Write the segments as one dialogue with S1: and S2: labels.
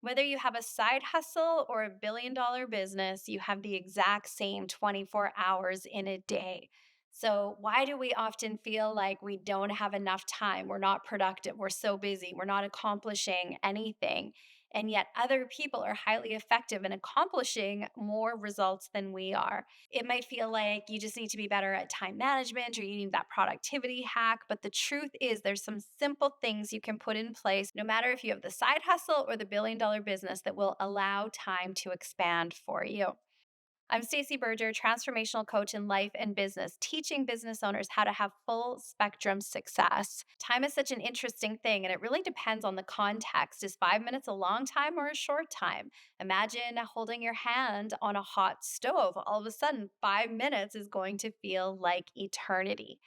S1: Whether you have a side hustle or a billion-dollar business, you have the exact same 24 hours in a day. So, why do we often feel like we don't have enough time? We're not productive, we're so busy, we're not accomplishing anything. And yet, other people are highly effective in accomplishing more results than we are. It might feel like you just need to be better at time management or you need that productivity hack. But the truth is, there's some simple things you can put in place, no matter if you have the side hustle or the billion-dollar business, that will allow time to expand for you. I'm Stacey Berger, transformational coach in life and business, teaching business owners how to have full spectrum success. Time is such an interesting thing, and it really depends on the context. Is 5 minutes a long time or a short time? Imagine holding your hand on a hot stove. All of a sudden, 5 minutes is going to feel like eternity.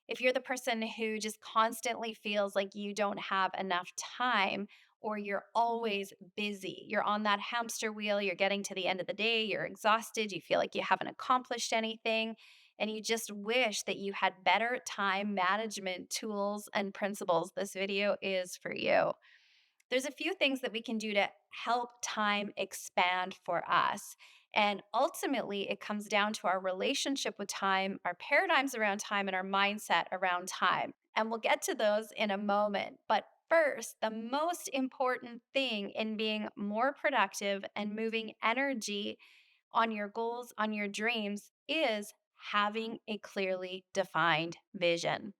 S1: If you're the person who just constantly feels like you don't have enough time, or you're always busy, you're on that hamster wheel, you're getting to the end of the day, you're exhausted, you feel like you haven't accomplished anything, and you just wish that you had better time management tools and principles, this video is for you. There's a few things that we can do to help time expand for us. And ultimately, it comes down to our relationship with time, our paradigms around time, and our mindset around time. And we'll get to those in a moment. But first, the most important thing in being more productive and moving energy on your goals, on your dreams, is having a clearly defined vision.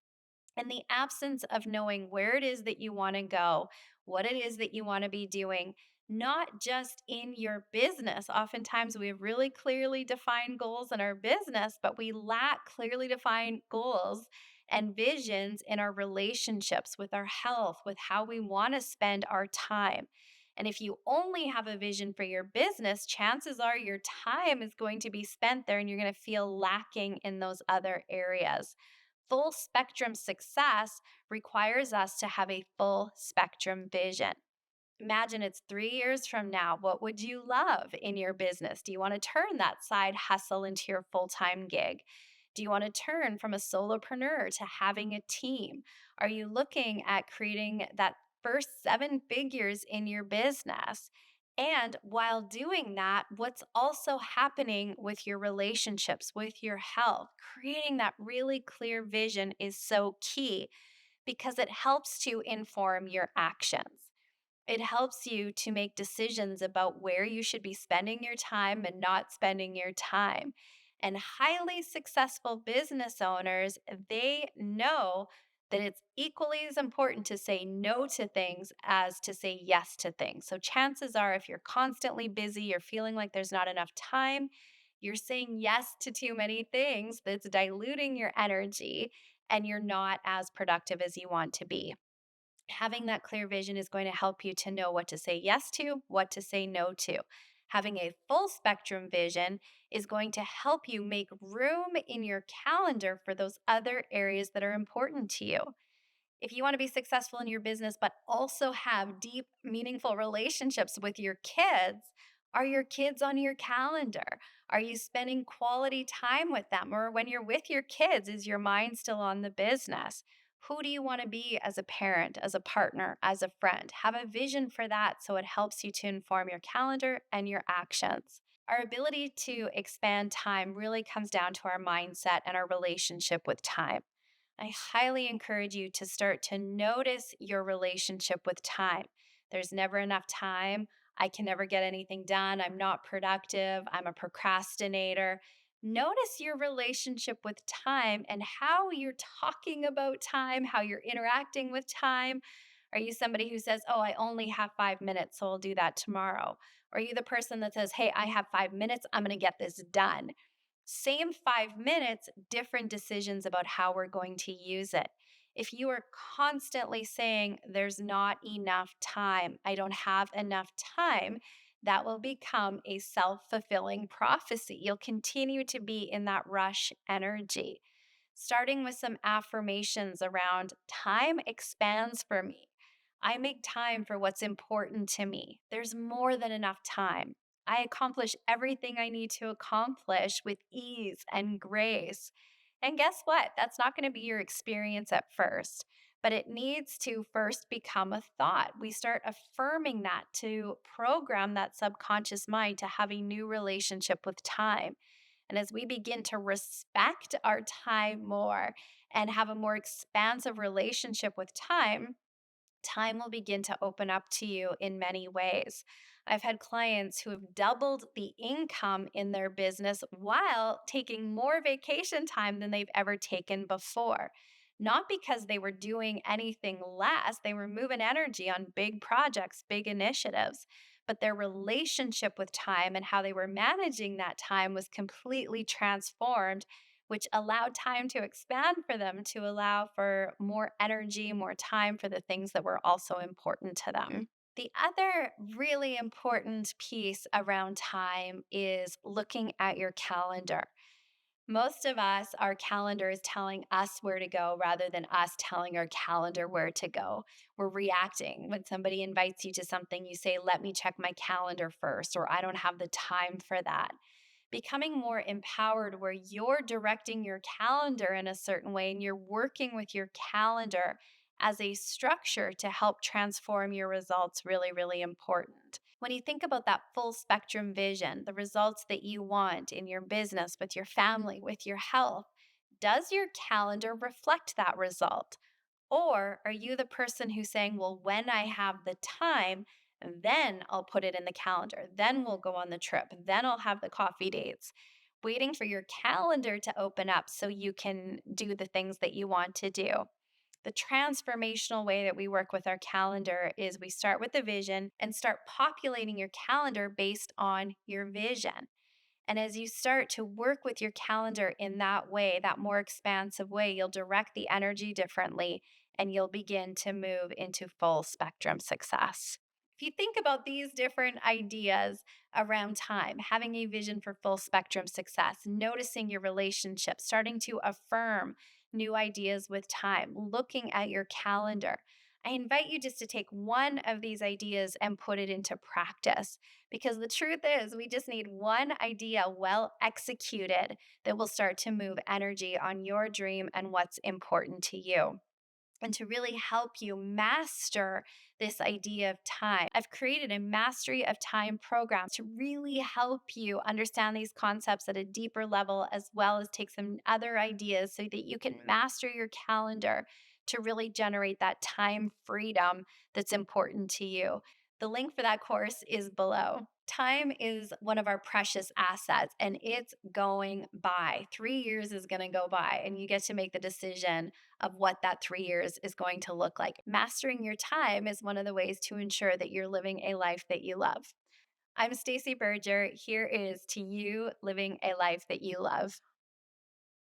S1: In the absence of knowing where it is that you want to go, what it is that you want to be doing, not just in your business. Oftentimes, we have really clearly defined goals in our business, but we lack clearly defined goals and visions in our relationships, with our health, with how we want to spend our time. And if you only have a vision for your business, chances are your time is going to be spent there and you're going to feel lacking in those other areas. Full spectrum success requires us to have a full spectrum vision. Imagine it's 3 years from now. What would you love in your business? Do you want to turn that side hustle into your full time gig? Do you want to turn from a solopreneur to having a team? Are you looking at creating that first 7 figures in your business? And while doing that, what's also happening with your relationships, with your health? Creating that really clear vision is so key because it helps to inform your actions. It helps you to make decisions about where you should be spending your time and not spending your time. And highly successful business owners, they know that it's equally as important to say no to things as to say yes to things. So chances are, if you're constantly busy, you're feeling like there's not enough time, you're saying yes to too many things that's diluting your energy, and you're not as productive as you want to be. Having that clear vision is going to help you to know what to say yes to, what to say no to. Having a full spectrum vision is going to help you make room in your calendar for those other areas that are important to you. If you want to be successful in your business, but also have deep, meaningful relationships with your kids, are your kids on your calendar? Are you spending quality time with them? Or when you're with your kids, is your mind still on the business? Who do you want to be as a parent, as a partner, as a friend? Have a vision for that so it helps you to inform your calendar and your actions. Our ability to expand time really comes down to our mindset and our relationship with time. I highly encourage you to start to notice your relationship with time. There's never enough time. I can never get anything done. I'm not productive. I'm a procrastinator. Notice your relationship with time and how you're talking about time, how you're interacting with time. Are you somebody who says, "Oh, I only have 5 minutes, so I'll do that tomorrow"? Or are you the person that says, "Hey, I have 5 minutes, I'm going to get this done"? Same 5 minutes, different decisions about how we're going to use it. If you are constantly saying, "There's not enough time, I don't have enough time," that will become a self fulfilling prophecy. You'll continue to be in that rush energy. Starting with some affirmations around time expands for me. I make time for what's important to me. There's more than enough time. I accomplish everything I need to accomplish with ease and grace. And guess what? That's not going to be your experience at first. but it needs to first become a thought. We start affirming that to program that subconscious mind to have a new relationship with time. And as we begin to respect our time more and have a more expansive relationship with time, time will begin to open up to you in many ways. I've had clients who have doubled the income in their business while taking more vacation time than they've ever taken before. Not because they were doing anything less, they were moving energy on big projects, big initiatives, but their relationship with time and how they were managing that time was completely transformed, which allowed time to expand for them to allow for more energy, more time for the things that were also important to them. The other really important piece around time is looking at your calendar. Most of us, our calendar is telling us where to go rather than us telling our calendar where to go. We're reacting. When somebody invites you to something, you say, "Let me check my calendar first," or "I don't have the time for that." Becoming more empowered where you're directing your calendar in a certain way and you're working with your calendar as a structure to help transform your results really, really important. When you think about that full spectrum vision, the results that you want in your business, with your family, with your health, does your calendar reflect that result? Or are you the person who's saying, well, when I have the time, then I'll put it in the calendar. Then we'll go on the trip. Then I'll have the coffee dates. Waiting for your calendar to open up so you can do the things that you want to do. The transformational way that we work with our calendar is we start with the vision and start populating your calendar based on your vision. And as you start to work with your calendar in that way, that more expansive way, you'll direct the energy differently and you'll begin to move into full spectrum success. If you think about these different ideas around time, having a vision for full spectrum success, noticing your relationship, starting to affirm new ideas with time, looking at your calendar, I invite you just to take one of these ideas and put it into practice. Because the truth is, we just need one idea well executed that will start to move energy on your dream and what's important to you. And to really help you master this idea of time, I've created a mastery of time program to really help you understand these concepts at a deeper level, as well as take some other ideas so that you can master your calendar to really generate that time freedom that's important to you. The link for that course is below. Time is one of our precious assets and it's going by. 3 years is going to go by, and you get to make the decision of what that 3 years is going to look like. Mastering your time is one of the ways to ensure that you're living a life that you love. I'm Stacey Berger. Here is to you living a life that you love.